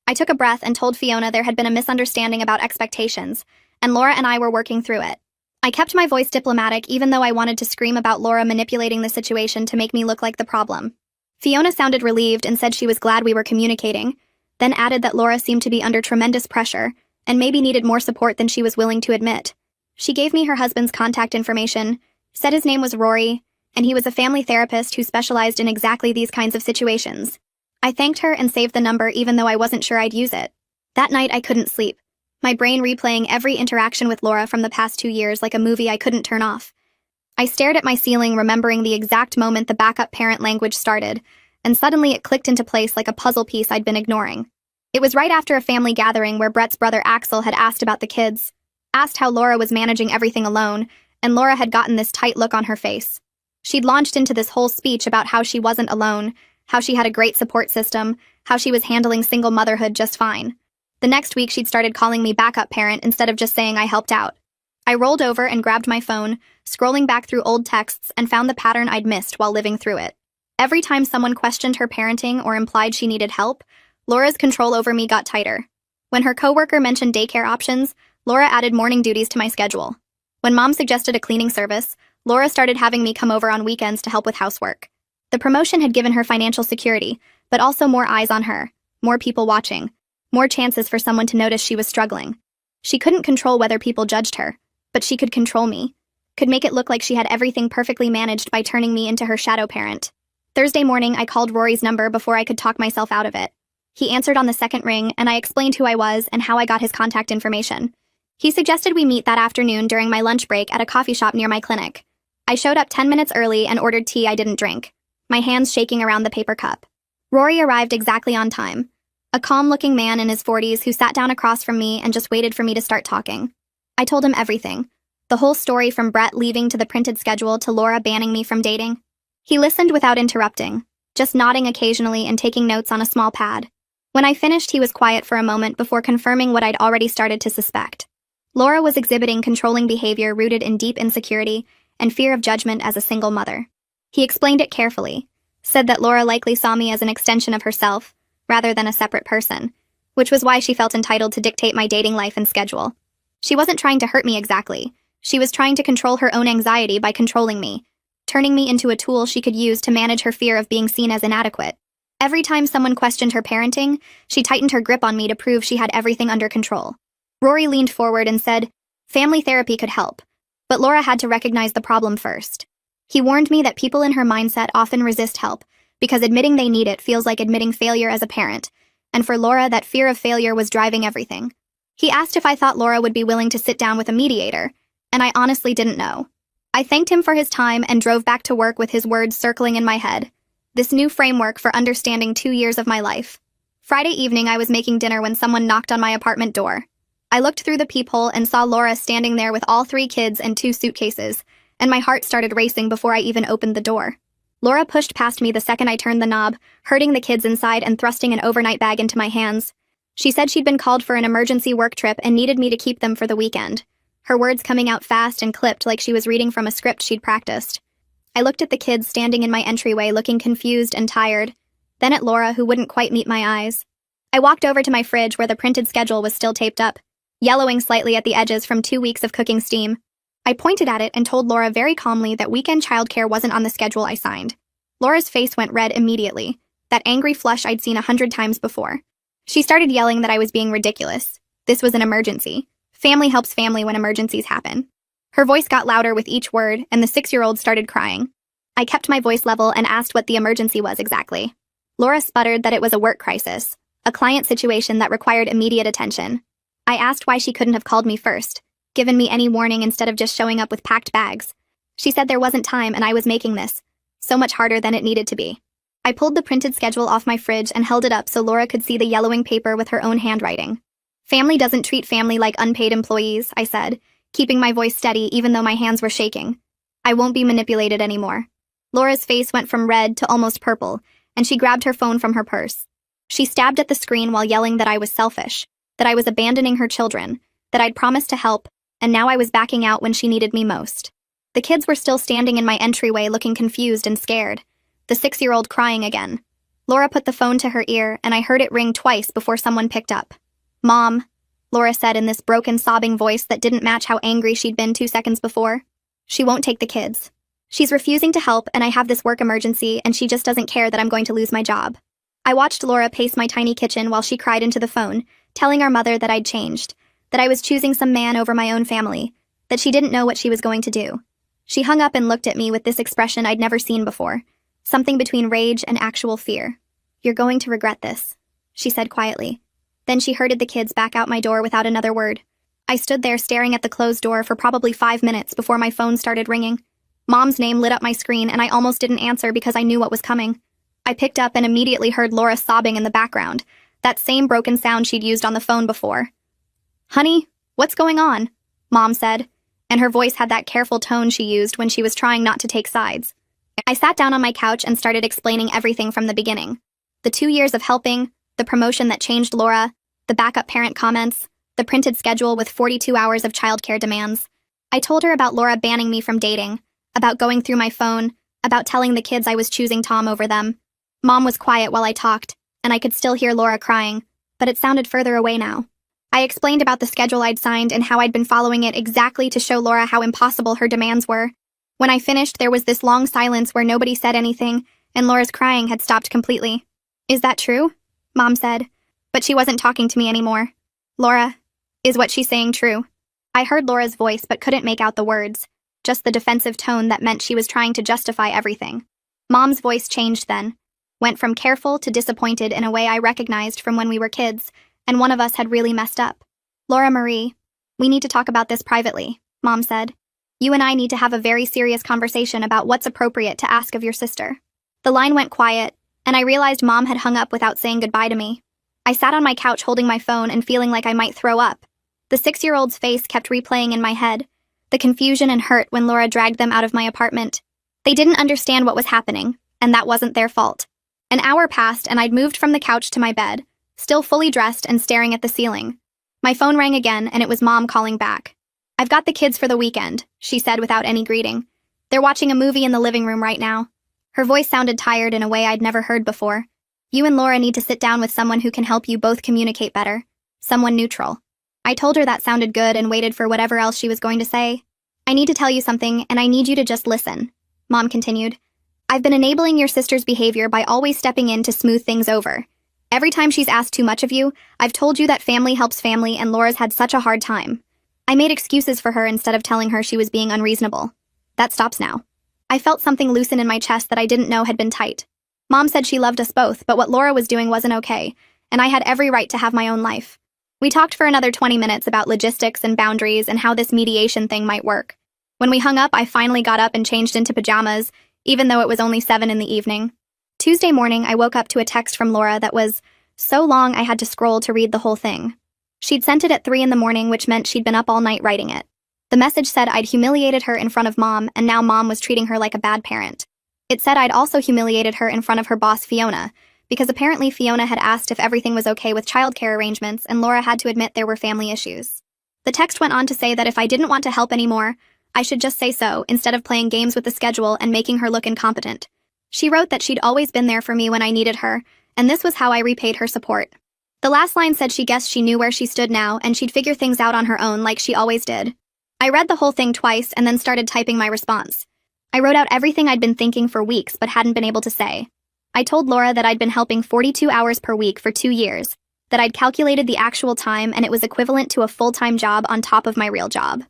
I took a breath and told Fiona there had been a misunderstanding about expectations, and Laura and I were working through it. I kept my voice diplomatic even though I wanted to scream about Laura manipulating the situation to make me look like the problem. Fiona sounded relieved and said she was glad we were communicating, then added that Laura seemed to be under tremendous pressure and maybe needed more support than she was willing to admit. She gave me her husband's contact information, said his name was Rory, and he was a family therapist who specialized in exactly these kinds of situations. I thanked her and saved the number even though I wasn't sure I'd use it. That night I couldn't sleep, my brain replaying every interaction with Laura from the past 2 years like a movie I couldn't turn off. I stared at my ceiling, remembering the exact moment the backup parent language started, and suddenly it clicked into place like a puzzle piece I'd been ignoring. It was right after a family gathering where Brett's brother Axel had asked about the kids, asked how Laura was managing everything alone, and Laura had gotten this tight look on her face. She'd launched into this whole speech about how she wasn't alone, how she had a great support system, how she was handling single motherhood just fine. The next week she'd started calling me backup parent instead of just saying I helped out. I rolled over and grabbed my phone, scrolling back through old texts, and found the pattern I'd missed while living through it. Every time someone questioned her parenting or implied she needed help, Laura's control over me got tighter. When her coworker mentioned daycare options, Laura added morning duties to my schedule. When Mom suggested a cleaning service, Laura started having me come over on weekends to help with housework. The promotion had given her financial security, but also more eyes on her, more people watching, More chances for someone to notice she was struggling. She couldn't control whether people judged her, but she could control me. Could make it look like she had everything perfectly managed by turning me into her shadow parent. Thursday morning, I called Rory's number before I could talk myself out of it. He answered on the second ring, and I explained who I was and how I got his contact information. He suggested we meet that afternoon during my lunch break at a coffee shop near my clinic. I showed up 10 minutes early and ordered tea I didn't drink, my hands shaking around the paper cup. Rory arrived exactly on time. A calm-looking man in his 40s who sat down across from me and just waited for me to start talking. I told him everything. The whole story from Brett leaving to the printed schedule to Laura banning me from dating. He listened without interrupting, just nodding occasionally and taking notes on a small pad. When I finished, he was quiet for a moment before confirming what I'd already started to suspect. Laura was exhibiting controlling behavior rooted in deep insecurity and fear of judgment as a single mother. He explained it carefully, said that Laura likely saw me as an extension of herself, rather than a separate person, which was why she felt entitled to dictate my dating life and schedule. She wasn't trying to hurt me exactly. She was trying to control her own anxiety by controlling me, turning me into a tool she could use to manage her fear of being seen as inadequate. Every time someone questioned her parenting, she tightened her grip on me to prove she had everything under control. Rory leaned forward and said, family therapy could help, but Laura had to recognize the problem first. He warned me that people in her mindset often resist help, because admitting they need it feels like admitting failure as a parent, and for Laura that fear of failure was driving everything. He asked if I thought Laura would be willing to sit down with a mediator, and I honestly didn't know. I thanked him for his time and drove back to work with his words circling in my head. This new framework for understanding 2 years of my life. Friday evening, I was making dinner when someone knocked on my apartment door. I looked through the peephole and saw Laura standing there with all 3 kids and 2 suitcases, and my heart started racing before I even opened the door. Laura pushed past me the second I turned the knob, herding the kids inside and thrusting an overnight bag into my hands. She said she'd been called for an emergency work trip and needed me to keep them for the weekend, her words coming out fast and clipped like she was reading from a script she'd practiced. I looked at the kids standing in my entryway looking confused and tired, then at Laura who wouldn't quite meet my eyes. I walked over to my fridge where the printed schedule was still taped up, yellowing slightly at the edges from 2 weeks of cooking steam. I pointed at it and told Laura very calmly that weekend childcare wasn't on the schedule I signed. Laura's face went red immediately, that angry flush I'd seen 100 times before. She started yelling that I was being ridiculous. This was an emergency. Family helps family when emergencies happen. Her voice got louder with each word, and the 6-year-old started crying. I kept my voice level and asked what the emergency was exactly. Laura sputtered that it was a work crisis, a client situation that required immediate attention. I asked why she couldn't have called me first, given me any warning instead of just showing up with packed bags. She said there wasn't time and I was making this so much harder than it needed to be. I pulled the printed schedule off my fridge and held it up so Laura could see the yellowing paper with her own handwriting. Family doesn't treat family like unpaid employees, I said, keeping my voice steady even though my hands were shaking. I won't be manipulated anymore. Laura's face went from red to almost purple, and she grabbed her phone from her purse. She stabbed at the screen while yelling that I was selfish, that I was abandoning her children, that I'd promised to help, and now I was backing out when she needed me most. The kids were still standing in my entryway looking confused and scared, the 6-year-old crying again. Laura put the phone to her ear, and I heard it ring twice before someone picked up. Mom, Laura said in this broken, sobbing voice that didn't match how angry she'd been 2 seconds before. She won't take the kids. She's refusing to help, and I have this work emergency, and she just doesn't care that I'm going to lose my job. I watched Laura pace my tiny kitchen while she cried into the phone, telling our mother that I'd changed, that I was choosing some man over my own family, that she didn't know what she was going to do. She hung up and looked at me with this expression I'd never seen before, something between rage and actual fear. You're going to regret this, she said quietly. Then she herded the kids back out my door without another word. I stood there staring at the closed door for probably 5 minutes before my phone started ringing. Mom's name lit up my screen and I almost didn't answer because I knew what was coming. I picked up and immediately heard Laura sobbing in the background, that same broken sound she'd used on the phone before. Honey, what's going on? Mom said, and her voice had that careful tone she used when she was trying not to take sides. I sat down on my couch and started explaining everything from the beginning. The 2 years of helping, the promotion that changed Laura, the backup parent comments, the printed schedule with 42 hours of childcare demands. I told her about Laura banning me from dating, about going through my phone, about telling the kids I was choosing Tom over them. Mom was quiet while I talked, and I could still hear Laura crying, but it sounded further away now. I explained about the schedule I'd signed and how I'd been following it exactly to show Laura how impossible her demands were. When I finished, there was this long silence where nobody said anything, and Laura's crying had stopped completely. Is that true? Mom said. But she wasn't talking to me anymore. Laura, is what she's saying true? I heard Laura's voice but couldn't make out the words, just the defensive tone that meant she was trying to justify everything. Mom's voice changed then, went from careful to disappointed in a way I recognized from when we were kids, and one of us had really messed up. Laura Marie, we need to talk about this privately, Mom said. You and I need to have a very serious conversation about what's appropriate to ask of your sister. The line went quiet, and I realized Mom had hung up without saying goodbye to me. I sat on my couch holding my phone and feeling like I might throw up. The 6-year-old's face kept replaying in my head, the confusion and hurt when Laura dragged them out of my apartment. They didn't understand what was happening, and that wasn't their fault. An hour passed and I'd moved from the couch to my bed, still fully dressed and staring at the ceiling. My phone rang again and it was Mom calling back. I've got the kids for the weekend, she said without any greeting. They're watching a movie in the living room right now. Her voice sounded tired in a way I'd never heard before. You and Laura need to sit down with someone who can help you both communicate better. Someone neutral. I told her that sounded good and waited for whatever else she was going to say. I need to tell you something, and I need you to just listen, Mom continued. I've been enabling your sister's behavior by always stepping in to smooth things over. Every time she's asked too much of you, I've told you that family helps family and Laura's had such a hard time. I made excuses for her instead of telling her she was being unreasonable. That stops now. I felt something loosen in my chest that I didn't know had been tight. Mom said she loved us both, but what Laura was doing wasn't okay, and I had every right to have my own life. We talked for another 20 minutes about logistics and boundaries and how this mediation thing might work. When we hung up, I finally got up and changed into pajamas, even though it was only 7 in the evening. Tuesday morning, I woke up to a text from Laura that was so long I had to scroll to read the whole thing. She'd sent it at 3 in the morning, which meant she'd been up all night writing it. The message said I'd humiliated her in front of Mom, and now Mom was treating her like a bad parent. It said I'd also humiliated her in front of her boss, Fiona, because apparently Fiona had asked if everything was okay with childcare arrangements, and Laura had to admit there were family issues. The text went on to say that if I didn't want to help anymore, I should just say so, instead of playing games with the schedule and making her look incompetent. She wrote that she'd always been there for me when I needed her, and this was how I repaid her support. The last line said she guessed she knew where she stood now, and she'd figure things out on her own like she always did. I read the whole thing twice and then started typing my response. I wrote out everything I'd been thinking for weeks but hadn't been able to say. I told Laura that I'd been helping 42 hours per week for 2 years, that I'd calculated the actual time and it was equivalent to a full-time job on top of my real job.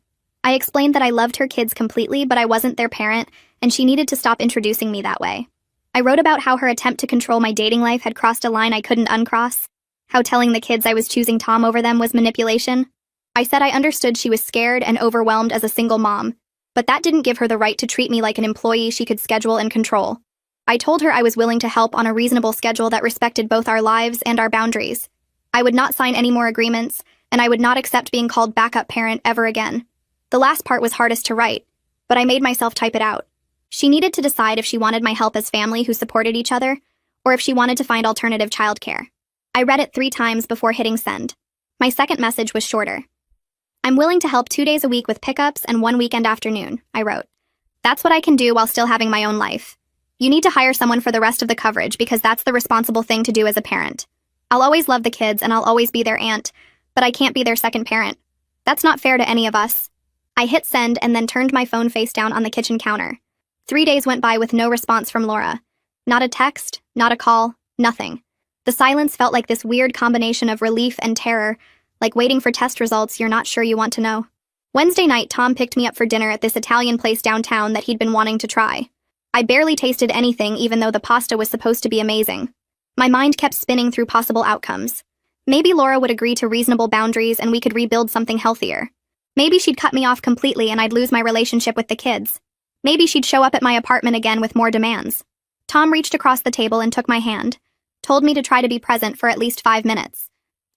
I explained that I loved her kids completely, but I wasn't their parent, and she needed to stop introducing me that way. I wrote about how her attempt to control my dating life had crossed a line I couldn't uncross, how telling the kids I was choosing Tom over them was manipulation. I said I understood she was scared and overwhelmed as a single mom, but that didn't give her the right to treat me like an employee she could schedule and control. I told her I was willing to help on a reasonable schedule that respected both our lives and our boundaries. I would not sign any more agreements, and I would not accept being called backup parent ever again. The last part was hardest to write, but I made myself type it out. She needed to decide if she wanted my help as family who supported each other, or if she wanted to find alternative childcare. I read it 3 times before hitting send. My second message was shorter. I'm willing to help 2 days a week with pickups and 1 weekend afternoon, I wrote. That's what I can do while still having my own life. You need to hire someone for the rest of the coverage because that's the responsible thing to do as a parent. I'll always love the kids and I'll always be their aunt, but I can't be their second parent. That's not fair to any of us. I hit send and then turned my phone face down on the kitchen counter. 3 days went by with no response from Laura. Not a text, not a call, nothing. The silence felt like this weird combination of relief and terror, like waiting for test results you're not sure you want to know. Wednesday night, Tom picked me up for dinner at this Italian place downtown that he'd been wanting to try. I barely tasted anything even though the pasta was supposed to be amazing. My mind kept spinning through possible outcomes. Maybe Laura would agree to reasonable boundaries and we could rebuild something healthier. Maybe she'd cut me off completely and I'd lose my relationship with the kids. Maybe she'd show up at my apartment again with more demands. Tom reached across the table and took my hand, told me to try to be present for at least 5 minutes.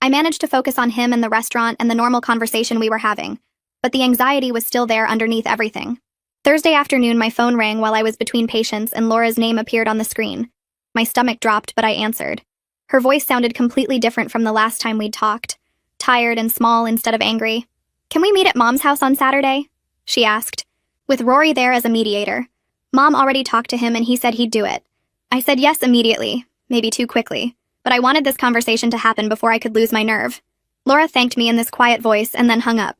I managed to focus on him and the restaurant and the normal conversation we were having, but the anxiety was still there underneath everything. Thursday afternoon, my phone rang while I was between patients and Laura's name appeared on the screen. My stomach dropped, but I answered. Her voice sounded completely different from the last time we'd talked, tired and small instead of angry. Can we meet at Mom's house on Saturday? She asked, with Rory there as a mediator. Mom already talked to him and he said he'd do it. I said yes immediately, maybe too quickly, but I wanted this conversation to happen before I could lose my nerve. Laura thanked me in this quiet voice and then hung up.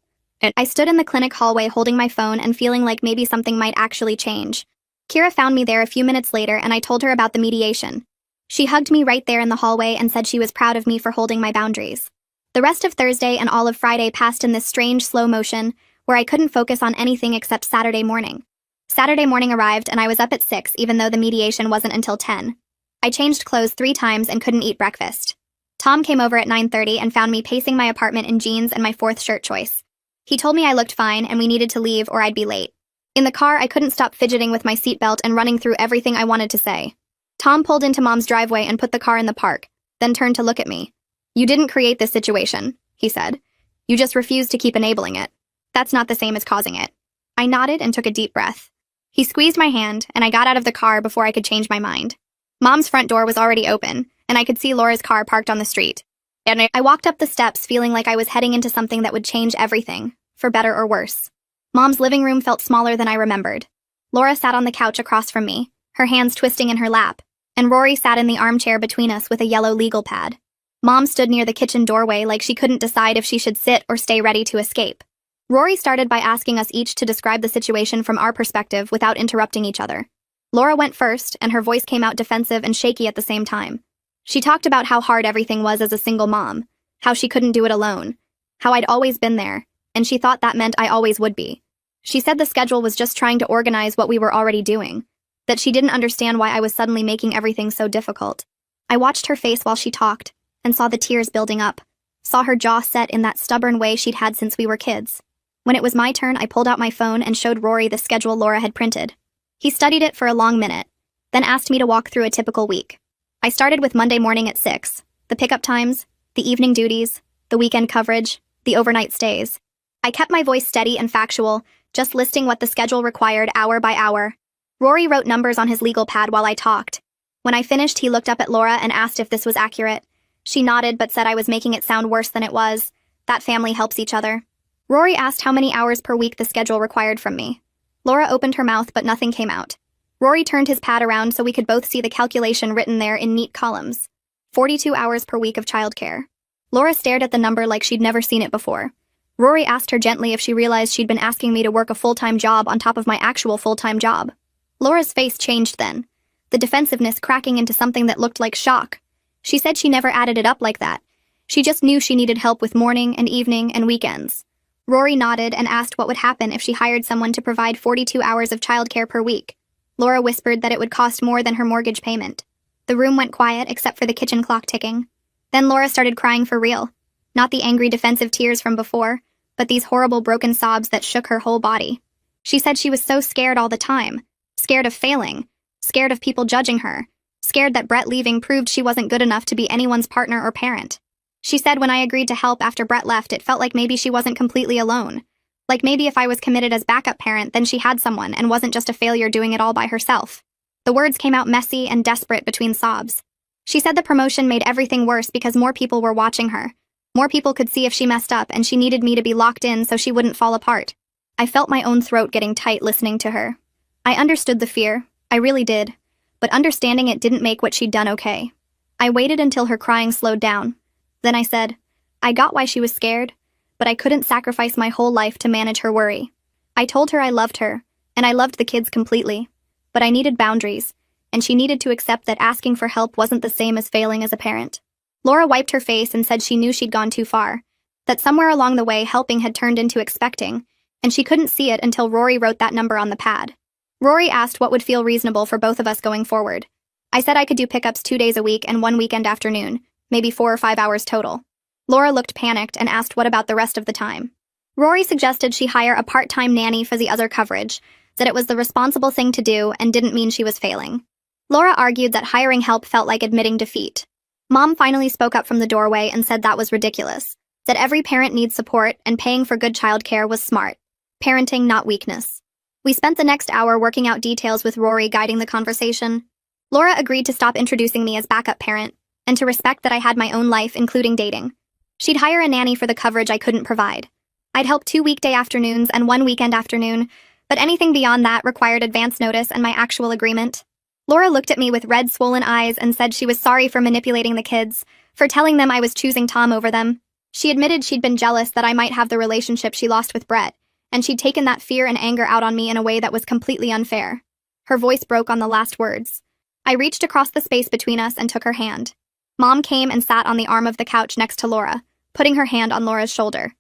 I stood in the clinic hallway holding my phone and feeling like maybe something might actually change. Kira found me there a few minutes later and I told her about the mediation. She hugged me right there in the hallway and said she was proud of me for holding my boundaries. The rest of Thursday and all of Friday passed in this strange slow motion where I couldn't focus on anything except Saturday morning. Saturday morning arrived and I was up at 6 even though the mediation wasn't until 10. I changed clothes 3 times and couldn't eat breakfast. Tom came over at 9:30 and found me pacing my apartment in jeans and my 4th shirt choice. He told me I looked fine and we needed to leave or I'd be late. In the car, I couldn't stop fidgeting with my seatbelt and running through everything I wanted to say. Tom pulled into Mom's driveway and put the car in the park, then turned to look at me. "You didn't create this situation," he said. "You just refused to keep enabling it. That's not the same as causing it." I nodded and took a deep breath. He squeezed my hand, and I got out of the car before I could change my mind. Mom's front door was already open, and I could see Laura's car parked on the street. And I walked up the steps feeling like I was heading into something that would change everything, for better or worse. Mom's living room felt smaller than I remembered. Laura sat on the couch across from me, her hands twisting in her lap, and Rory sat in the armchair between us with a yellow legal pad. Mom stood near the kitchen doorway like she couldn't decide if she should sit or stay ready to escape. Rory started by asking us each to describe the situation from our perspective without interrupting each other. Laura went first, and her voice came out defensive and shaky at the same time. She talked about how hard everything was as a single mom, how she couldn't do it alone, how I'd always been there, and she thought that meant I always would be. She said the schedule was just trying to organize what we were already doing, that she didn't understand why I was suddenly making everything so difficult. I watched her face while she talked, and saw the tears building up, saw her jaw set in that stubborn way she'd had since we were kids. When it was my turn, I pulled out my phone and showed Rory the schedule Laura had printed. He studied it for a long minute, then asked me to walk through a typical week. I started with Monday morning at 6, the pickup times, the evening duties, the weekend coverage, the overnight stays. I kept my voice steady and factual, just listing what the schedule required hour by hour. Rory wrote numbers on his legal pad while I talked. When I finished, he looked up at Laura and asked if this was accurate. She nodded but said I was making it sound worse than it was. That family helps each other. Rory asked how many hours per week the schedule required from me. Laura opened her mouth but nothing came out. Rory turned his pad around so we could both see the calculation written there in neat columns. 42 hours per week of childcare. Laura stared at the number like she'd never seen it before. Rory asked her gently if she realized she'd been asking me to work a full-time job on top of my actual full-time job. Laura's face changed then, the defensiveness cracking into something that looked like shock. She said she never added it up like that. She just knew she needed help with morning and evening and weekends. Rory nodded and asked what would happen if she hired someone to provide 42 hours of childcare per week. Laura whispered that it would cost more than her mortgage payment. The room went quiet except for the kitchen clock ticking. Then Laura started crying for real. Not the angry defensive tears from before, but these horrible broken sobs that shook her whole body. She said she was so scared all the time. Scared of failing. Scared of people judging her. Scared that Brett leaving proved she wasn't good enough to be anyone's partner or parent. She said when I agreed to help after Brett left, it felt like maybe she wasn't completely alone. Like maybe if I was committed as backup parent, then she had someone and wasn't just a failure doing it all by herself. The words came out messy and desperate between sobs. She said the promotion made everything worse because more people were watching her. More people could see if she messed up, and she needed me to be locked in so she wouldn't fall apart. I felt my own throat getting tight listening to her. I understood the fear, I really did, but understanding it didn't make what she'd done okay. I waited until her crying slowed down. Then I said, I got why she was scared, but I couldn't sacrifice my whole life to manage her worry. I told her I loved her, and I loved the kids completely, but I needed boundaries, and she needed to accept that asking for help wasn't the same as failing as a parent. Laura wiped her face and said she knew she'd gone too far, that somewhere along the way helping had turned into expecting, and she couldn't see it until Rory wrote that number on the pad. Rory asked what would feel reasonable for both of us going forward. I said I could do pickups 2 days a week and 1 weekend afternoon, maybe 4 or 5 hours total. Laura looked panicked and asked what about the rest of the time. Rory suggested she hire a part-time nanny for the other coverage, said it was the responsible thing to do and didn't mean she was failing. Laura argued that hiring help felt like admitting defeat. Mom finally spoke up from the doorway and said that was ridiculous, that every parent needs support and paying for good childcare was smart. Parenting, not weakness. We spent the next hour working out details with Rory guiding the conversation. Laura agreed to stop introducing me as backup parent, and to respect that I had my own life, including dating. She'd hire a nanny for the coverage I couldn't provide. I'd help 2 weekday afternoons and 1 weekend afternoon, but anything beyond that required advance notice and my actual agreement. Laura looked at me with red, swollen eyes and said she was sorry for manipulating the kids, for telling them I was choosing Tom over them. She admitted she'd been jealous that I might have the relationship she lost with Brett, and she'd taken that fear and anger out on me in a way that was completely unfair. Her voice broke on the last words. I reached across the space between us and took her hand. Mom came and sat on the arm of the couch next to Laura, putting her hand on Laura's shoulder.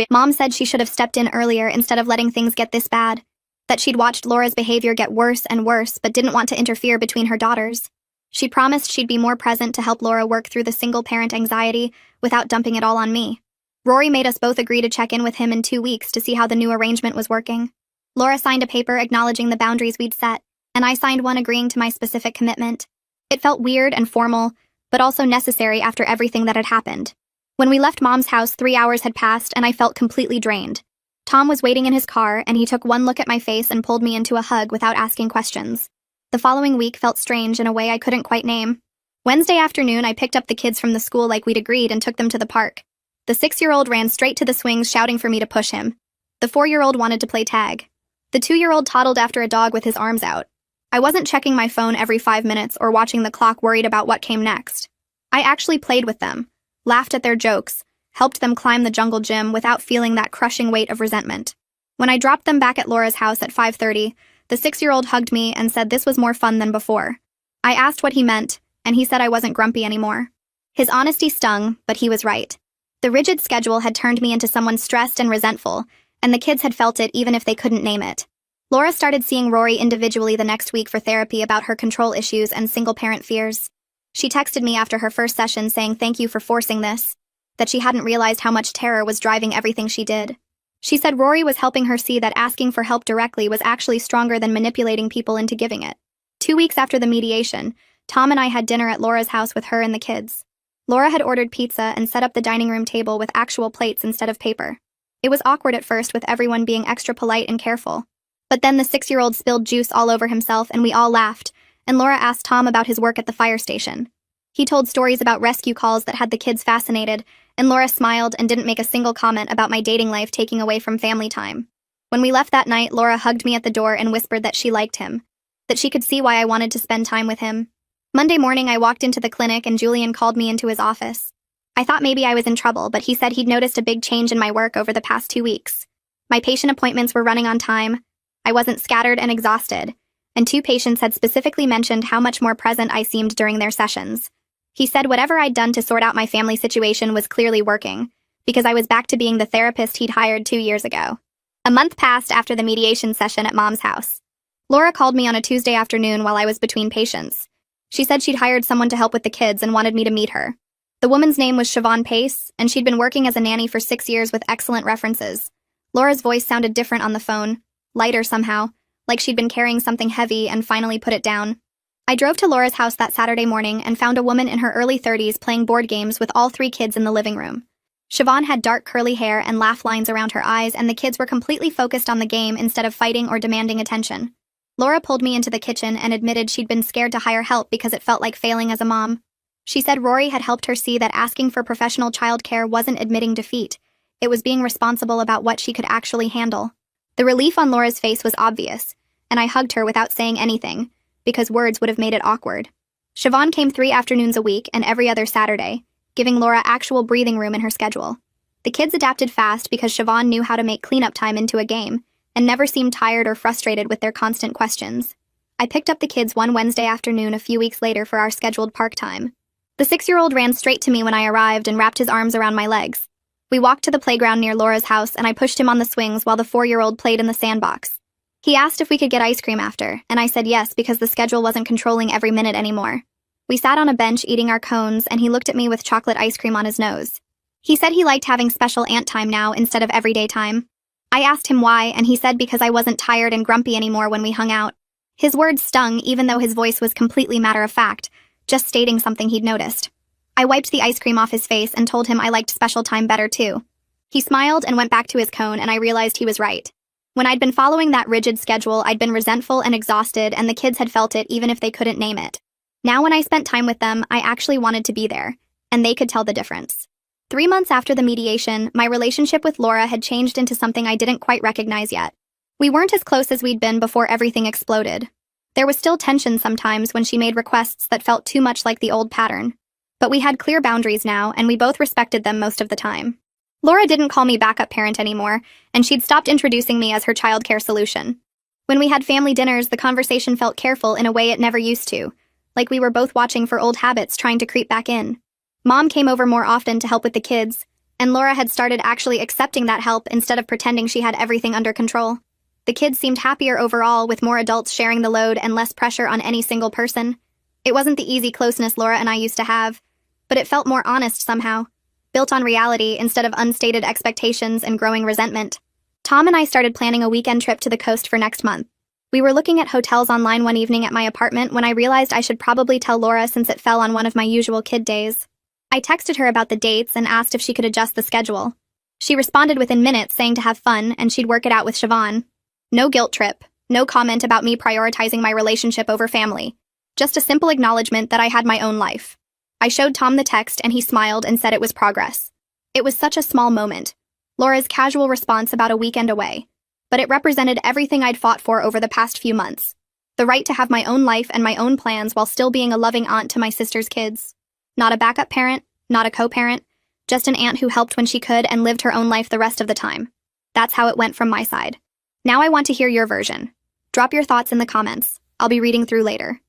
Mom said she should have stepped in earlier instead of letting things get this bad, that she'd watched Laura's behavior get worse and worse but didn't want to interfere between her daughters. She promised she'd be more present to help Laura work through the single-parent anxiety without dumping it all on me. Rory made us both agree to check in with him in 2 weeks to see how the new arrangement was working. Laura signed a paper acknowledging the boundaries we'd set, and I signed one agreeing to my specific commitment. It felt weird and formal, but also necessary after everything that had happened. When we left Mom's house, 3 hours had passed and I felt completely drained. Tom was waiting in his car and he took one look at my face and pulled me into a hug without asking questions. The following week felt strange in a way I couldn't quite name. Wednesday afternoon, I picked up the kids from the school like we'd agreed and took them to the park. The 6-year-old ran straight to the swings shouting for me to push him. The 4-year-old wanted to play tag. The 2-year-old toddled after a dog with his arms out. I wasn't checking my phone every 5 minutes or watching the clock worried about what came next. I actually played with them, laughed at their jokes, helped them climb the jungle gym without feeling that crushing weight of resentment. When I dropped them back at Laura's house at 5:30, the 6-year-old hugged me and said this was more fun than before. I asked what he meant, and he said I wasn't grumpy anymore. His honesty stung, but he was right. The rigid schedule had turned me into someone stressed and resentful, and the kids had felt it even if they couldn't name it. Laura started seeing Rory individually the next week for therapy about her control issues and single-parent fears. She texted me after her first session saying thank you for forcing this, that she hadn't realized how much terror was driving everything she did. She said Rory was helping her see that asking for help directly was actually stronger than manipulating people into giving it. 2 weeks after the mediation, Tom and I had dinner at Laura's house with her and the kids. Laura had ordered pizza and set up the dining room table with actual plates instead of paper. It was awkward at first with everyone being extra polite and careful. But then the 6-year-old spilled juice all over himself and we all laughed, and Laura asked Tom about his work at the fire station. He told stories about rescue calls that had the kids fascinated, and Laura smiled and didn't make a single comment about my dating life taking away from family time. When we left that night, Laura hugged me at the door and whispered that she liked him, that she could see why I wanted to spend time with him. Monday morning, I walked into the clinic and Julian called me into his office. I thought maybe I was in trouble, but he said he'd noticed a big change in my work over the past 2 weeks. My patient appointments were running on time, I wasn't scattered and exhausted, and 2 patients had specifically mentioned how much more present I seemed during their sessions. He said whatever I'd done to sort out my family situation was clearly working, because I was back to being the therapist he'd hired 2 years ago. A month passed after the mediation session at Mom's house. Laura called me on a Tuesday afternoon while I was between patients. She said she'd hired someone to help with the kids and wanted me to meet her. The woman's name was Siobhan Pace, and she'd been working as a nanny for 6 years with excellent references. Laura's voice sounded different on the phone, lighter somehow, like she'd been carrying something heavy and finally put it down. I drove to Laura's house that Saturday morning and found a woman in her early 30s playing board games with all 3 kids in the living room. Siobhan had dark curly hair and laugh lines around her eyes, and the kids were completely focused on the game instead of fighting or demanding attention. Laura pulled me into the kitchen and admitted she'd been scared to hire help because it felt like failing as a mom. She said Rory had helped her see that asking for professional childcare wasn't admitting defeat. It was being responsible about what she could actually handle. The relief on Laura's face was obvious, and I hugged her without saying anything, because words would have made it awkward. Siobhan came 3 afternoons a week and every other Saturday, giving Laura actual breathing room in her schedule. The kids adapted fast because Siobhan knew how to make cleanup time into a game, and never seemed tired or frustrated with their constant questions. I picked up the kids one Wednesday afternoon a few weeks later for our scheduled park time. The 6-year-old ran straight to me when I arrived and wrapped his arms around my legs. We walked to the playground near Laura's house and I pushed him on the swings while the 4-year-old played in the sandbox. He asked if we could get ice cream after, and I said yes because the schedule wasn't controlling every minute anymore. We sat on a bench eating our cones and he looked at me with chocolate ice cream on his nose. He said he liked having special aunt time now instead of everyday time. I asked him why, and he said because I wasn't tired and grumpy anymore when we hung out. His words stung even though his voice was completely matter-of-fact, just stating something he'd noticed. I wiped the ice cream off his face and told him I liked special time better too. He smiled and went back to his cone, and I realized he was right. When I'd been following that rigid schedule, I'd been resentful and exhausted, and the kids had felt it even if they couldn't name it. Now when I spent time with them, I actually wanted to be there, and they could tell the difference. 3 months after the mediation, my relationship with Laura had changed into something I didn't quite recognize yet. We weren't as close as we'd been before everything exploded. There was still tension sometimes when she made requests that felt too much like the old pattern. But we had clear boundaries now, and we both respected them most of the time. Laura didn't call me backup parent anymore, and she'd stopped introducing me as her childcare solution. When we had family dinners, the conversation felt careful in a way it never used to, like we were both watching for old habits trying to creep back in. Mom came over more often to help with the kids, and Laura had started actually accepting that help instead of pretending she had everything under control. The kids seemed happier overall, with more adults sharing the load and less pressure on any single person. It wasn't the easy closeness Laura and I used to have, but it felt more honest somehow, built on reality instead of unstated expectations and growing resentment. Tom and I started planning a weekend trip to the coast for next month. We were looking at hotels online one evening at my apartment when I realized I should probably tell Laura since it fell on one of my usual kid days. I texted her about the dates and asked if she could adjust the schedule. She responded within minutes saying to have fun and she'd work it out with Siobhan. No guilt trip, no comment about me prioritizing my relationship over family. Just a simple acknowledgement that I had my own life. I showed Tom the text and he smiled and said it was progress. It was such a small moment. Laura's casual response about a weekend away. But it represented everything I'd fought for over the past few months. The right to have my own life and my own plans while still being a loving aunt to my sister's kids. Not a backup parent, not a co-parent, just an aunt who helped when she could and lived her own life the rest of the time. That's how it went from my side. Now I want to hear your version. Drop your thoughts in the comments. I'll be reading through later.